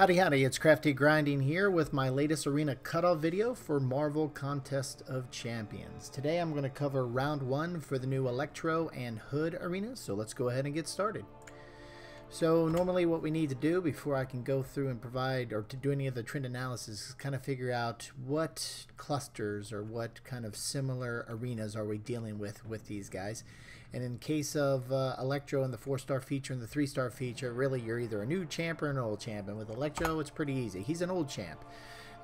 Howdy howdy, it's Crafty Grinding here with my latest arena cutoff video for Marvel Contest of Champions. Today I'm going to cover round 1 for the new Electro and Hood arenas, so let's go ahead and get started. So normally what we need to do before I can go through and provide or to do any of the trend analysis is kind of figure out what clusters or what kind of similar arenas are we dealing with these guys. And in case of Electro and the 4-star feature and the 3-star feature, really you're either a new champ or an old champ. And with Electro, it's pretty easy. He's an old champ.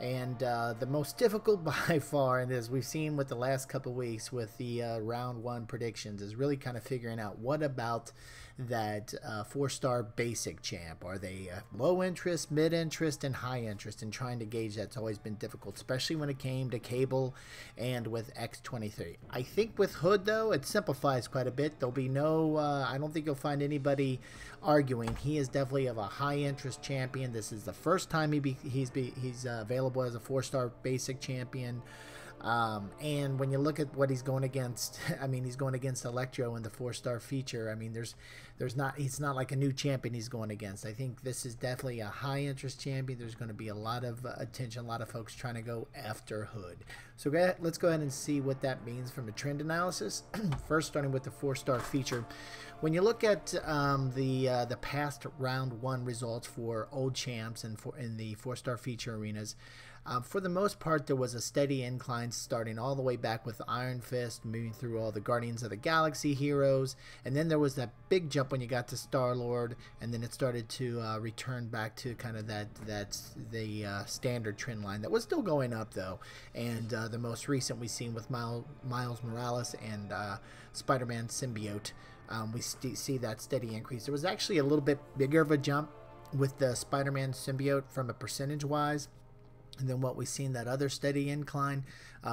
And the most difficult by far, and as we've seen with the last couple of weeks with the round 1 predictions, is really kind of figuring out what about that 4-star basic champ. Are they low interest, mid interest, and high interest? And trying to gauge that's always been difficult, especially when it came to Cable and with X23. I think with Hood, though, it simplifies quite a bit. There'll be no, I don't think you'll find anybody arguing. He is definitely of a high interest champion. This is the first time he's available as a 4-star basic champion. And when you look at what he's going against, I mean, he's going against Electro in the 4-star feature. I mean, it's not like a new champion he's going against. I think this is definitely a high interest champion. There's going to be a lot of attention, a lot of folks trying to go after Hood. So let's go ahead and see what that means from a trend analysis. First, starting with the 4-star feature. When you look at the past round 1 results for old champs and in the 4-star feature arenas, for the most part, there was a steady incline starting all the way back with Iron Fist, moving through all the Guardians of the Galaxy heroes, and then there was that big jump when you got to Star-Lord, and then it started to return back to kind of the standard trend line that was still going up though. And the most recent we've seen with Miles Morales and Spider-Man Symbiote, we see that steady increase. There was actually a little bit bigger of a jump with the Spider-Man Symbiote from a percentage-wise, and then what we've seen, that other steady incline,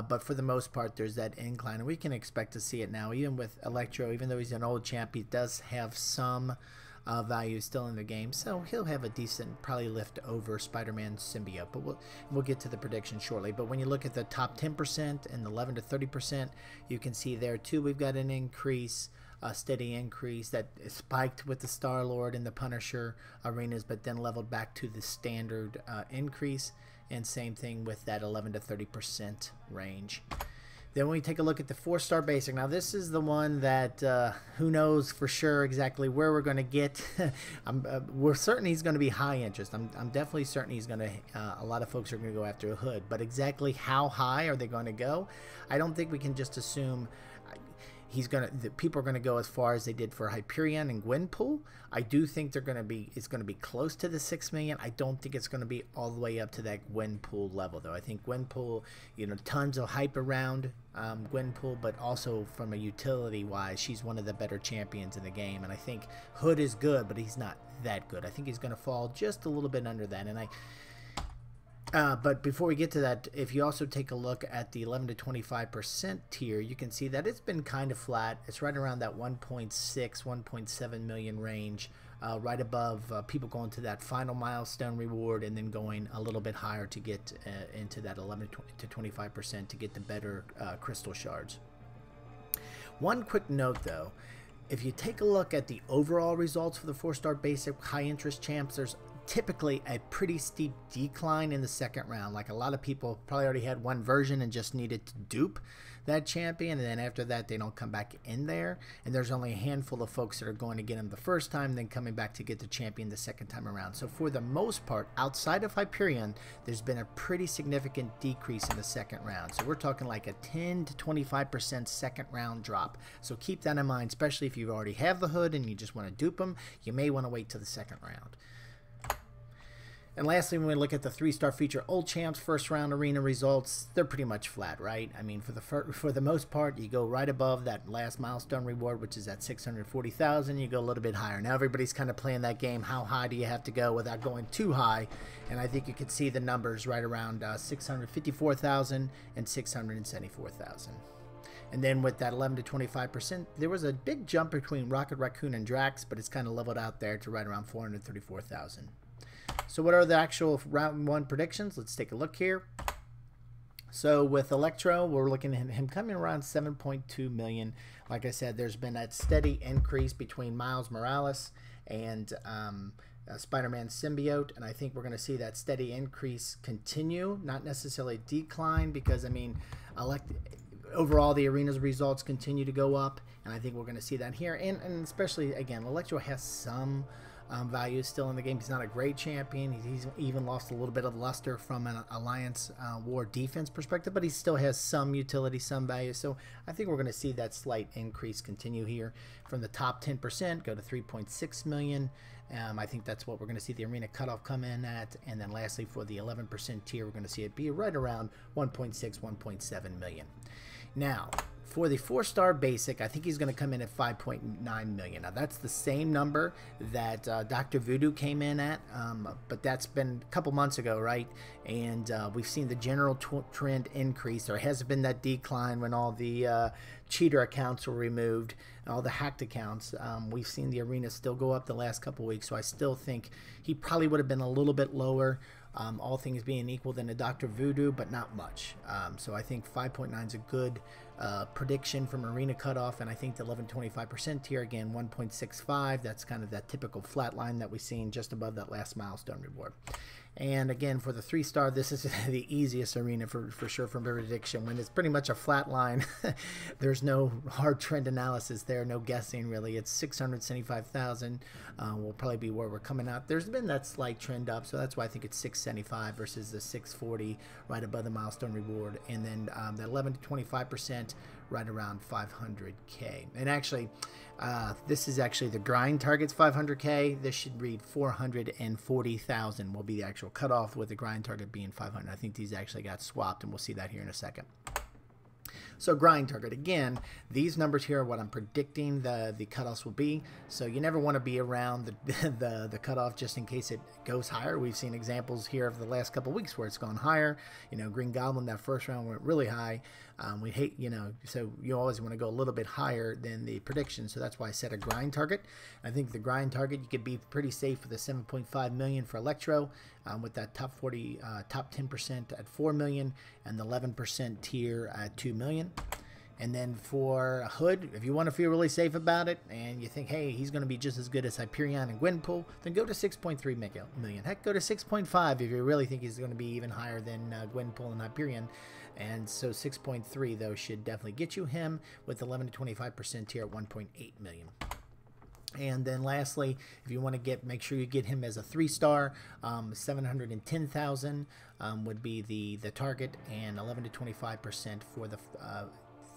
but for the most part there's that incline, and we can expect to see it now. Even with Electro, even though he's an old champ, he does have some value still in the game, so he'll have a decent probably lift over Spider-Man Symbiote, but we'll get to the prediction shortly. But when you look at the top 10% and 11 to 30%, you can see there too we've got an increase, a steady increase that spiked with the Star-Lord and the Punisher arenas, but then leveled back to the standard increase. And same thing with that 11 to 30% range. Then when we take a look at the 4-star basic, now this is the one that who knows for sure exactly where we're going to get. We're certain he's going to be high interest. I'm definitely certain he's going to, a lot of folks are going to go after a Hood, but exactly how high are they going to go? I don't think we can just assume people are going to go as far as they did for Hyperion and Gwenpool. I do think it's going to be close to the 6 million. I don't think it's going to be all the way up to that Gwenpool level though. I think Gwenpool, tons of hype around Gwenpool, but also from a utility wise, she's one of the better champions in the game. And I think Hood is good, but he's not that good. I think he's going to fall just a little bit under that. And but before we get to that, if you also take a look at the 11 to 25% tier, you can see that it's been kind of flat. It's right around that 1.6, 1.7 million range, right above people going to that final milestone reward and then going a little bit higher to get into that 11 to 25% to get the better crystal shards. One quick note though, if you take a look at the overall results for the 4-star basic high interest champs, there's typically a pretty steep decline in the second round. Like a lot of people probably already had one version and just needed to dupe that champion, and then after that they don't come back in there, and there's only a handful of folks that are going to get him the first time, then coming back to get the champion the second time around. So for the most part, outside of Hyperion, there's been a pretty significant decrease in the second round. So we're talking like a 10 to 25% second round drop. So keep that in mind, especially if you already have the Hood and you just want to dupe him. You may want to wait till the second round. And lastly, when we look at the 3-star feature old champs first round arena results, they're pretty much flat, right? I mean, for the most part, you go right above that last milestone reward, which is at 640,000. You go a little bit higher. Now everybody's kind of playing that game. How high do you have to go without going too high? And I think you could see the numbers right around 654,000 and 674,000. And then with that 11 to 25%, there was a big jump between Rocket Raccoon and Drax, but it's kind of leveled out there to right around 434,000. So what are the actual round 1 predictions? Let's take a look here. So with Electro, we're looking at him coming around 7.2 million. Like I said, there's been that steady increase between Miles Morales and Spider-Man symbiote, and I think we're going to see that steady increase continue, not necessarily decline, because I mean, overall the arena's results continue to go up, and I think we're going to see that here, and especially again, Electro has some value still in the game. He's not a great champion. He's even lost a little bit of luster from an Alliance War defense perspective, but he still has some utility, some value. So I think we're going to see that slight increase continue here from the top 10%, go to 3.6 million. I think that's what we're going to see the arena cutoff come in at. And then lastly, for the 11% tier, we're going to see it be right around 1.6, 1.7 million. Now, for the 4-star basic, I think he's going to come in at 5.9 million. Now, that's the same number that Dr. Voodoo came in at, but that's been a couple months ago, right? And we've seen the general trend increase. There hasn't been that decline when all the cheater accounts were removed, all the hacked accounts. We've seen the arena still go up the last couple weeks, so I still think he probably would have been a little bit lower, all things being equal, than a Dr. Voodoo, but not much. So I think 5.9 is a good prediction from arena cutoff, and I think the 11-25% tier, again, 1.65. That's kind of that typical flat line that we've seen just above that last milestone reward. And again, for the 3-star, this is the easiest arena for sure from prediction. When it's pretty much a flat line, there's no hard trend analysis there, no guessing really. It's 675,000 will probably be where we're coming out. There's been that slight trend up, so that's why I think it's 675 versus the 640 right above the milestone reward. And then the 11-25% right around 500K. And actually, this is actually the grind target's 500K. This should read 440,000 will be the actual cutoff, with the grind target being 500. I think these actually got swapped, and we'll see that here in a second. So grind target, again, these numbers here are what I'm predicting the cutoffs will be. So you never want to be around the cutoff just in case it goes higher. We've seen examples here of the last couple of weeks where it's gone higher. You know, Green Goblin, that first round went really high. We hate, you know, so you always want to go a little bit higher than the prediction. So that's why I set a grind target. I think the grind target, you could be pretty safe with the 7.5 million for Electro, with that top 10% at 4 million, and the 11% tier at 2 million. And then for Hood, if you want to feel really safe about it and you think, hey, he's going to be just as good as Hyperion and Gwenpool, then go to 6.3 million. Heck, go to 6.5 if you really think he's going to be even higher than Gwenpool and Hyperion. And so 6.3, though, should definitely get you him, with 11-25% tier at 1.8 million. And then lastly, if you want to make sure you get him as a 3-star, 710,000 would be the target, and 11-25% for the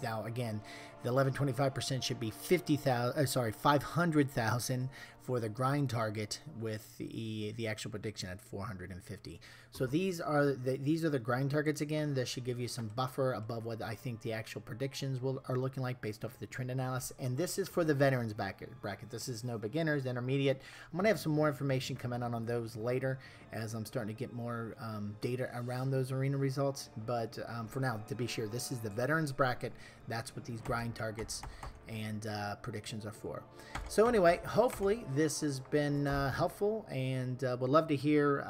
now again, the 11-25% should be 500,000 for the grind target, with the actual prediction at 450. So these are the grind targets. Again, this should give you some buffer above what I think the actual predictions are looking like based off of the trend analysis. And this is for the veterans bracket. This is no beginners, intermediate. I'm gonna have some more information coming out on those later as I'm starting to get more data around those arena results. But for now, to be sure, this is the veterans bracket. That's what these grind targets and predictions are for. So anyway, hopefully this has been helpful, and would love to hear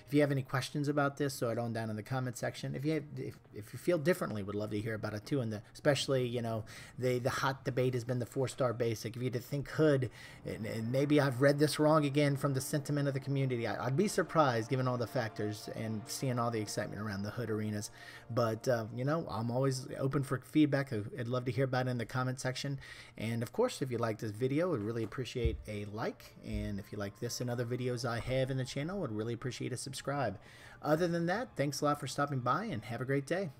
if you have any questions about this. So down in the comment section. If you feel differently, would love to hear about it too. And especially, you know, the hot debate has been the 4-star basic. If you had to think Hood, and maybe I've read this wrong again from the sentiment of the community, I'd be surprised given all the factors and seeing all the excitement around the Hood arenas. But you know, I'm always open for feedback. I'd love to hear about it in the comment section. And of course, if you like this video, I'd really appreciate a like. And if you like this and other videos I have in the channel, I'd really appreciate a subscribe. Other than that, thanks a lot for stopping by, and have a great day.